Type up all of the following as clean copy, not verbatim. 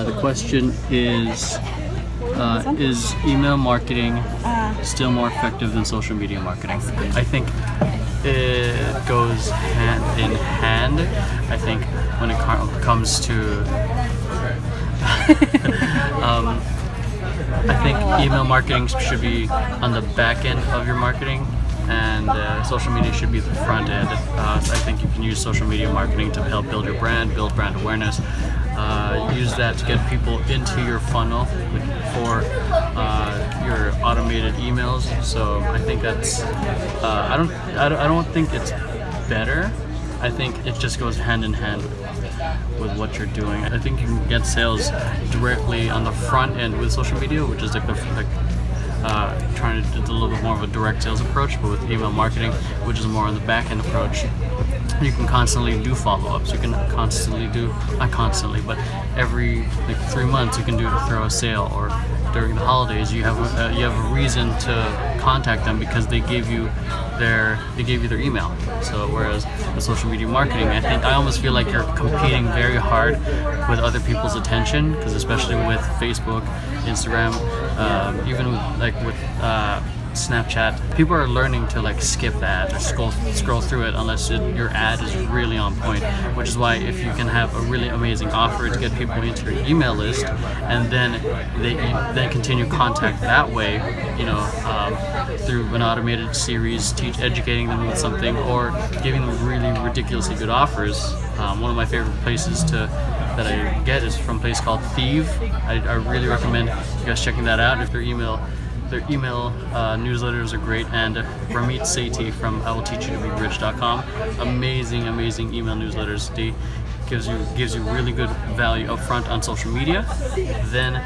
The question is email marketing still more effective than social media marketing? I think it goes hand in hand. I think when it comes to I think email marketing should be on the back end of your marketing, and social media should be the front end. So I think you can use social media marketing to help build your brand, build brand awareness. Use that to get people into your funnel for your automated emails. So I think that's I don't think it's better. I think it just goes hand in hand with what you're doing. I think you can get sales directly on the front end with social media, which is trying to do a little bit more of a direct sales approach, but with email marketing, which is more on the back end approach, you can constantly do follow-ups. You can constantly do, not constantly, but every 3 months you can throw a sale, or during the holidays you have a reason to contact them because they gave you their email. So whereas with social media marketing, I almost feel like you're competing very hard with other people's attention, because especially with Facebook, Instagram, even with Snapchat, people are learning to skip that or scroll through it unless your ad is really on point. Which is why if you can have a really amazing offer to get people into your email list, and then they continue contact that way, through an automated series, educating them with something, or giving them really ridiculously good offers. One of my favorite places that I get is from a place called Thieve. I really recommend you guys checking that out. If their email newsletters are great, and Ramit Sethi from IWillTeachYouToBeRich.com, amazing email newsletters. They gives you really good value up front on social media, then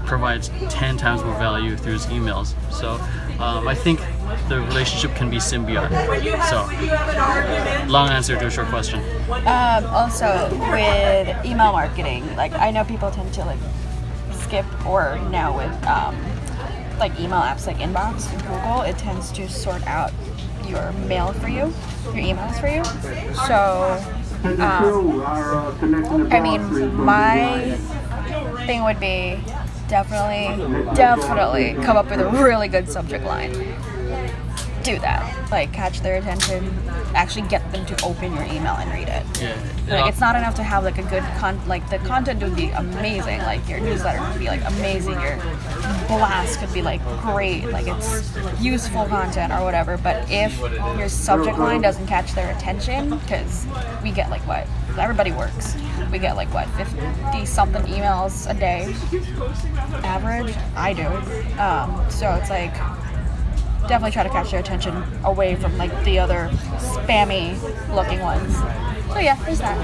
provides 10 times more value through his emails. So I think the relationship can be symbiotic. So, long answer to a short question. Also, with email marketing, I know people tend to skip, or now with email apps like Inbox and Google, it tends to sort out your mail for you, your emails for you. So, my thing would be definitely come up with a really good subject line. Do that. Catch their attention, actually get them to open your email and read it. Yeah. It's not enough to have a good the content would be amazing, your newsletter would be amazing, your blast could be great, it's useful content or whatever, but if your subject line doesn't catch their attention, because we get everybody works, we get 50 something emails a day average. I do. So it's definitely try to catch their attention away from the other spammy looking ones. So yeah, there's that.